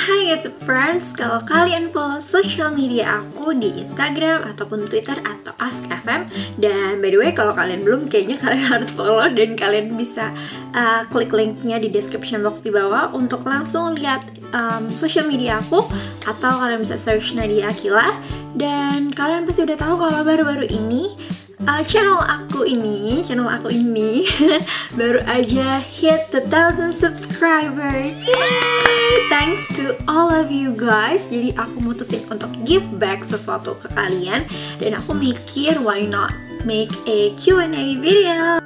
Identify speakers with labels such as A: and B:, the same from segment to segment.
A: Hai YouTube friends, kalau kalian follow social media aku di Instagram ataupun Twitter atau AskFM. Dan by the way, kalau kalian belum, kayaknya kalian harus follow. Dan kalian bisa klik linknya di description box di bawah untuk langsung lihat social media aku. Atau kalian bisa search Nadia Akila. Dan kalian pasti udah tahu kalau baru-baru ini channel aku ini baru aja hit 1,000 subscribers. Yay! Thanks to all of you guys. Jadi aku mutusin untuk give back sesuatu ke kalian, dan aku mikir why not make a Q&A video.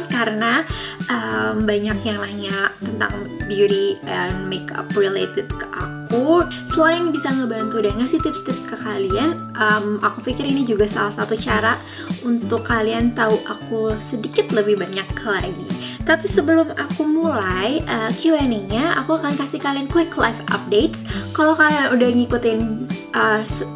A: Karena banyak yang nanya tentang beauty and makeup related ke aku. Selain bisa ngebantu dan ngasih tips-tips ke kalian, aku pikir ini juga salah satu cara untuk kalian tahu aku sedikit lebih banyak lagi. Tapi sebelum aku mulai Q&A-nya, aku akan kasih kalian quick live updates. Kalau kalian udah ngikutin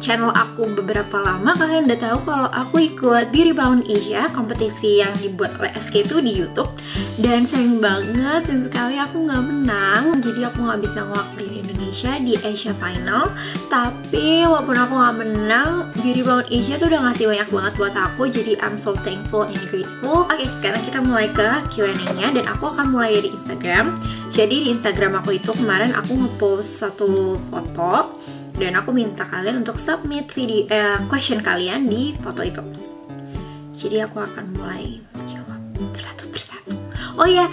A: channel aku beberapa lama, kalian udah tahu kalau aku ikut Beauty Bound Asia, kompetisi yang dibuat oleh SK2 di YouTube. Dan sayang banget, sayang sekali aku nggak menang. Jadi aku nggak bisa ngewakilin Indonesia di Asia Final. Tapi walaupun aku nggak menang, Beauty Bound Asia tuh udah ngasih banyak banget buat aku. Jadi I'm so thankful and grateful. Oke, sekarang kita mulai ke Q&A-nya. Dan aku akan mulai dari Instagram. Jadi di Instagram aku itu kemarin aku ngepost satu foto, dan aku minta kalian untuk submit video question kalian di foto itu. Jadi aku akan mulai jawab satu persatu. Oh ya,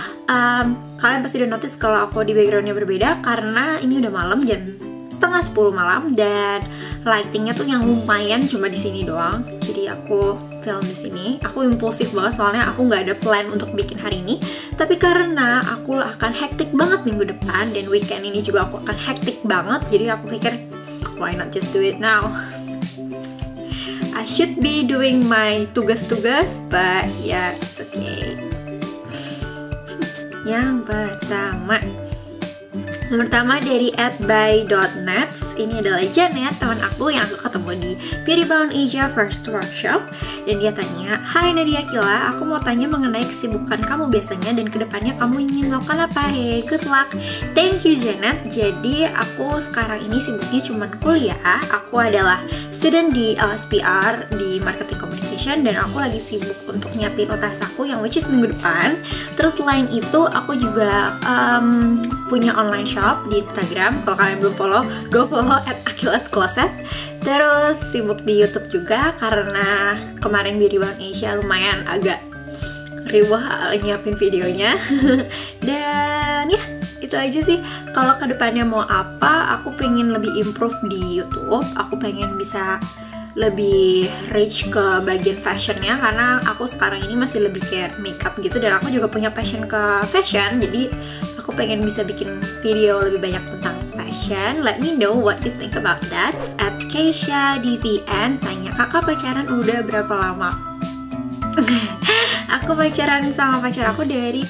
A: kalian pasti udah notice kalau aku di backgroundnya berbeda karena ini udah malam, jam 9:30 malam, dan lightingnya tuh yang lumayan cuma di sini doang. Jadi aku film di sini. Aku impulsif banget soalnya aku nggak ada plan untuk bikin hari ini. Tapi karena aku akan hektik banget minggu depan, dan weekend ini juga aku akan hektik banget. Jadi aku pikir why not just do it now? I should be doing my tugas-tugas, but yeah, it's okay. Yang pertama dari @by.nets. Ini adalah Janet, teman aku yang aku ketemu di Beauty Bound Asia First Workshop. Dan dia tanya, "Hai Nadia Akila, aku mau tanya mengenai kesibukan kamu biasanya dan kedepannya kamu ingin melakukan apa? Hey, good luck." Thank you Janet. Jadi aku sekarang ini sibuknya cuma kuliah. Aku adalah student di LSPR di Marketing Communication, dan aku lagi sibuk untuk nyiapin UTS aku yang which is minggu depan. Terus selain itu aku juga punya online shop di Instagram. Kalau kalian belum follow, go follow @akilascloset. Terus sibuk di YouTube juga karena kemarin Beauty Bound Asia lumayan agak riwah nyiapin videonya. Dan ya, itu aja sih. Kalau kedepannya mau apa, aku pengen lebih improve di YouTube. Aku pengen bisa lebih reach ke bagian fashionnya, karena aku sekarang ini masih lebih kayak makeup gitu, dan aku juga punya passion ke fashion. Jadi aku pengen bisa bikin video lebih banyak tentang fashion. Let me know what you think about that. @KeishaDVN tanya, "Kakak pacaran udah berapa lama?" Aku pacaran sama pacar aku dari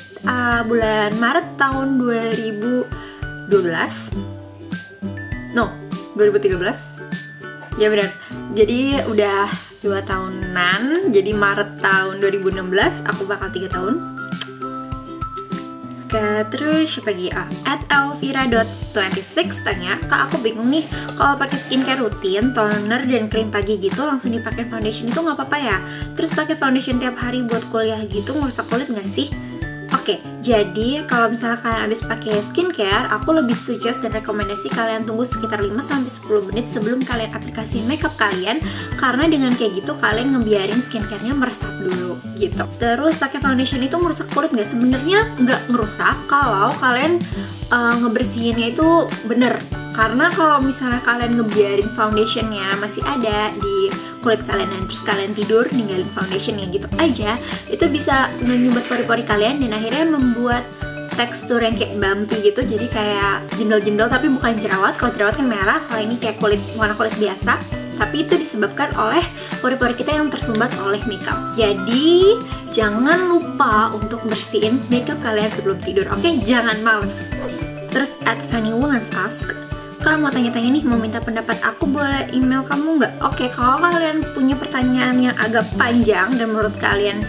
A: bulan Maret tahun 2012. No, 2013. Ya benar. Jadi udah 2 tahunan. Jadi Maret tahun 2016 aku bakal 3 tahun. Terus siapa lagi? @elvira.26 tanya, "Kak, aku bingung nih, kalau pakai skincare rutin, toner dan krim pagi gitu langsung dipakai foundation itu nggak apa-apa ya? Terus pakai foundation tiap hari buat kuliah gitu ngerusak kulit nggak sih?" Oke, jadi kalau misalnya kalian habis pakai skincare, aku lebih suggest dan rekomendasi kalian tunggu sekitar 5-10 menit sebelum kalian aplikasiin makeup kalian, karena dengan kayak gitu kalian ngebiarin skincare-nya meresap dulu gitu. Terus pakai foundation itu merusak kulit nggak? Sebenarnya nggak merusak kalau kalian ngebersihinnya itu bener. Karena kalau misalnya kalian ngebiarin foundationnya masih ada di kulit kalian dan terus kalian tidur ninggalin foundationnya gitu aja, itu bisa menyumbat pori-pori kalian dan akhirnya membuat tekstur yang kayak bumpy gitu. Jadi kayak jendol-jendol, tapi bukan jerawat. Kalau jerawat kan merah, kalau ini kayak warna kulit biasa. Tapi itu disebabkan oleh pori-pori kita yang tersumbat oleh makeup. Jadi jangan lupa untuk bersihin makeup kalian sebelum tidur, oke? Jangan males. Terus @fannywoolens ask, "Kak, mau tanya-tanya nih, mau minta pendapat aku, boleh email kamu nggak?" Oke, kalau kalian punya pertanyaan yang agak panjang dan menurut kalian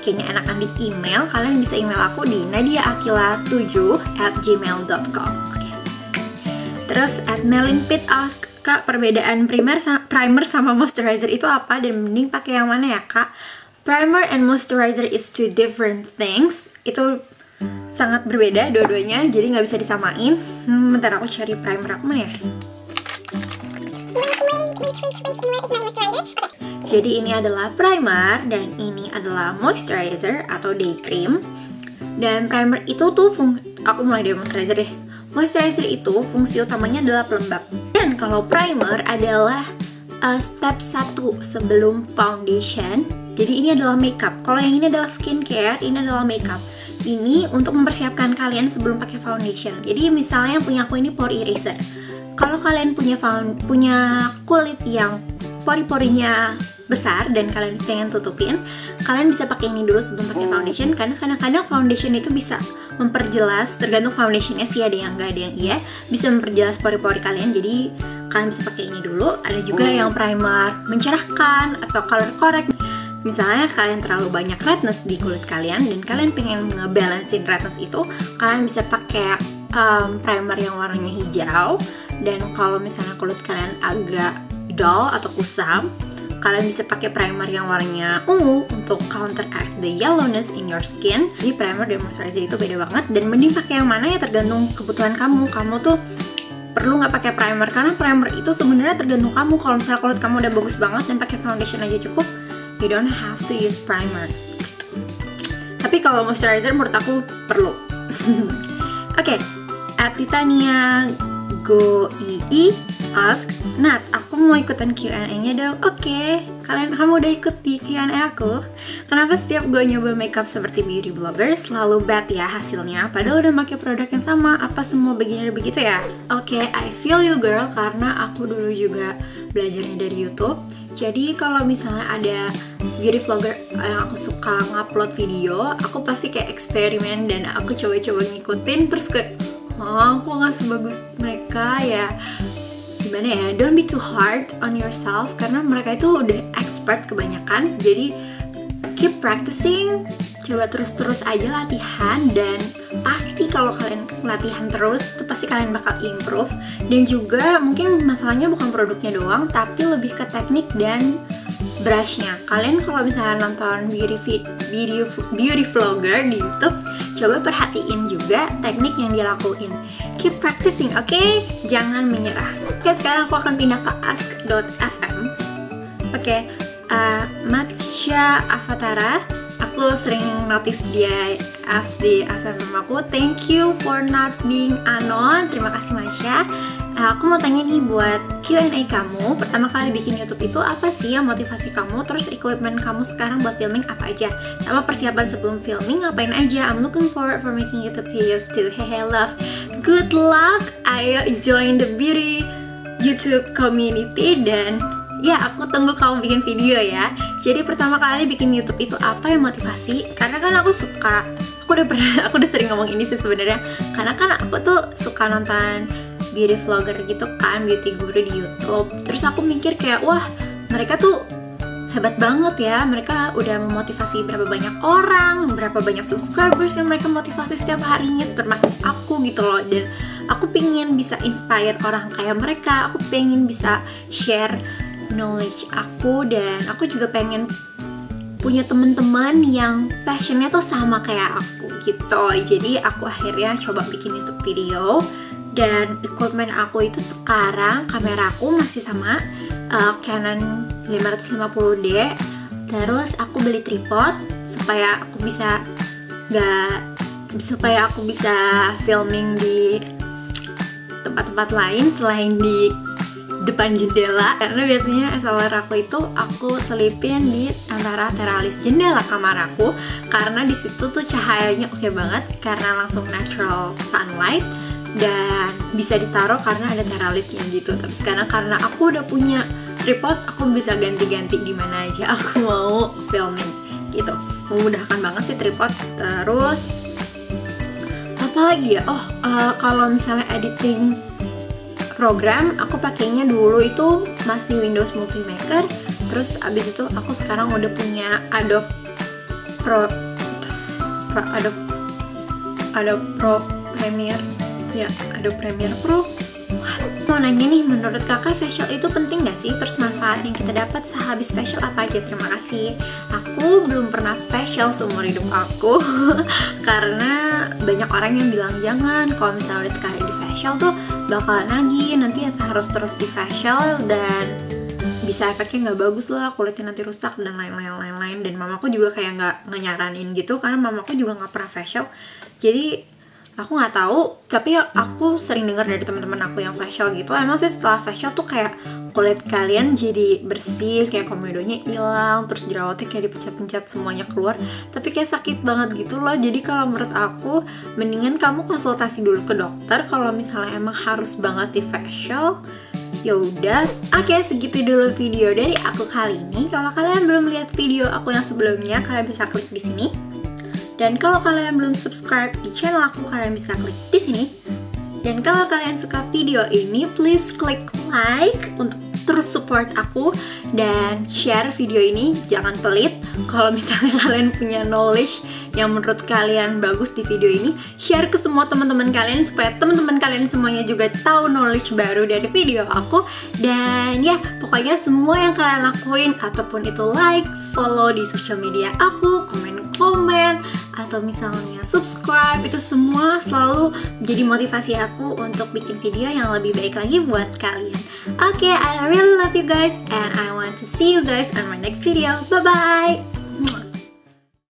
A: kayaknya enakan di email, kalian bisa email aku di nadiaakila7@gmail.com. Terus @melinpit ask, Kak, perbedaan primer sama moisturizer itu apa dan mending pakai yang mana ya, Kak? Primer and moisturizer is two different things. Itu sangat berbeda dua-duanya, jadi nggak bisa disamain. Bentar aku cari primer aku mana ya. Jadi ini adalah primer dan ini adalah moisturizer atau day cream. Dan primer itu tuh aku mulai dari moisturizer deh. Moisturizer itu fungsi utamanya adalah pelembab. Dan kalau primer adalah step 1 sebelum foundation. Jadi ini adalah makeup. Kalau yang ini adalah skincare, ini adalah makeup. Ini untuk mempersiapkan kalian sebelum pakai foundation. Jadi misalnya yang punya aku ini pore eraser. Kalau kalian punya kulit yang pori-porinya besar dan kalian pengen tutupin, kalian bisa pakai ini dulu sebelum pakai foundation, karena kadang-kadang foundation itu bisa memperjelas, tergantung foundationnya sih, ada yang enggak, ada yang iya, bisa memperjelas pori-pori kalian. Jadi kalian bisa pakai ini dulu. Ada juga yang primer mencerahkan atau color correct. Misalnya kalian terlalu banyak redness di kulit kalian dan kalian pengen ngebalancein redness itu, kalian bisa pakai primer yang warnanya hijau. Dan kalau misalnya kulit kalian agak dull atau kusam, kalian bisa pakai primer yang warnanya ungu untuk counteract the yellowness in your skin. Jadi primer dan moisturizer itu beda banget, dan mending pakai yang mana ya tergantung kebutuhan kamu. Kamu tuh perlu nggak pakai primer, karena primer itu sebenarnya tergantung kamu. Kalau misalnya kulit kamu udah bagus banget dan pakai foundation aja cukup, you don't have to use primer. Tapi kalau moisturizer menurut aku perlu. Oke, Titania Goii ask, Nat, aku mau ikutan Q&A-nya dong. Oke, kamu udah ikut di Q&A aku. Kenapa setiap gue nyoba makeup seperti beauty blogger selalu bad ya hasilnya, padahal udah pakai produk yang sama? Apa semua beginner begitu ya? Oke, I feel you girl, karena aku dulu juga belajarnya dari YouTube. Jadi kalau misalnya ada beauty vlogger yang aku suka ngupload video, aku pasti kayak eksperimen dan aku coba-coba ngikutin, terus kayak aku nggak sebagus mereka ya. Gimana ya, don't be too hard on yourself, karena mereka itu udah expert kebanyakan. Jadi keep practicing, coba terus-terus aja latihan, dan pasti kalau kalian latihan terus tuh pasti kalian bakal improve. Dan juga mungkin masalahnya bukan produknya doang, tapi lebih ke teknik dan brushnya. Kalian kalau misalnya nonton beauty vlogger di YouTube, coba perhatiin juga teknik yang dia lakuin. Keep practicing, oke? Jangan menyerah. Oke, sekarang aku akan pindah ke ask.fm. Oke, Matsya Avatara, aku sering notice dia ask di ASFM aku. Thank you for not being anon. Terima kasih Matsya. Aku mau tanya nih buat Q&A kamu, pertama kali bikin YouTube itu apa sih yang motivasi kamu? Terus equipment kamu sekarang buat filming apa aja? Sama persiapan sebelum filming ngapain aja? I'm looking forward for making YouTube videos too. Hehe, love. Good luck. Ayo join the beauty YouTube community, dan ya aku tunggu kamu bikin video ya. Jadi pertama kali bikin YouTube itu apa yang motivasi? Karena kan aku udah sering ngomong ini sih sebenarnya. Karena kan aku tuh suka nonton beauty vlogger gitu kan, beauty guru di YouTube. Terus aku mikir kayak, wah mereka tuh hebat banget ya. Mereka udah memotivasi berapa banyak orang, berapa banyak subscribers yang mereka motivasi setiap harinya, termasuk aku gitu loh. Dan aku pengen bisa inspire orang kayak mereka. Aku pengen bisa share knowledge aku, dan aku juga pengen punya teman-teman yang passionnya tuh sama kayak aku gitu. Jadi aku akhirnya coba bikin YouTube video. Dan equipment aku itu sekarang, kameraku masih sama Canon 550D. Terus aku beli tripod supaya aku bisa filming di tempat-tempat lain selain di depan jendela, karena biasanya SLR aku itu aku selipin di antara teralis jendela kamar aku, karena di situ tuh cahayanya oke banget karena langsung natural sunlight dan bisa ditaruh karena ada teralisnya gitu. Tapi sekarang karena aku udah punya tripod, aku bisa ganti-ganti di mana aja aku mau filming gitu. Memudahkan banget sih tripod. Terus apa lagi ya? Kalau misalnya editing program, aku pakainya dulu itu masih Windows Movie Maker. Terus abis itu aku sekarang udah punya Adobe Premiere ya, Adobe Premiere Pro. Mau nanya nih, menurut kakak facial itu penting gak sih? Terus manfaat yang kita dapat sehabis facial apa aja? Terima kasih. Aku belum pernah facial seumur hidup aku karena banyak orang yang bilang jangan, kalau misalnya udah sekali di facial tuh bakal nagih, nanti harus terus di facial dan bisa efeknya nggak bagus lah, kulitnya nanti rusak dan lain-lain. Dan mamaku juga kayak nggak nyaranin gitu karena mamaku juga nggak pernah facial. Jadi aku nggak tahu, tapi aku sering dengar dari teman-teman aku yang facial gitu. Emang sih setelah facial tuh kayak kulit kalian jadi bersih, kayak komedonya hilang, terus jerawatnya kayak dipencet-pencet semuanya keluar. Tapi kayak sakit banget gitu loh. Jadi kalau menurut aku mendingan kamu konsultasi dulu ke dokter kalau misalnya emang harus banget di facial. Ya udah, oke, segitu dulu video dari aku kali ini. Kalau kalian belum lihat video aku yang sebelumnya, kalian bisa klik di sini. Dan kalau kalian belum subscribe di channel aku, kalian bisa klik di sini. Dan kalau kalian suka video ini, please klik like untuk terus support aku dan share video ini. Jangan pelit. Kalau misalnya kalian punya knowledge yang menurut kalian bagus di video ini, share ke semua teman-teman kalian supaya teman-teman kalian semuanya juga tahu knowledge baru dari video aku. Dan ya, pokoknya semua yang kalian lakuin, ataupun itu like, follow di social media aku, komen atau misalnya subscribe, itu semua selalu menjadi motivasi aku untuk bikin video yang lebih baik lagi buat kalian. Oke, I really love you guys and I want to see you guys on my next video. Bye bye.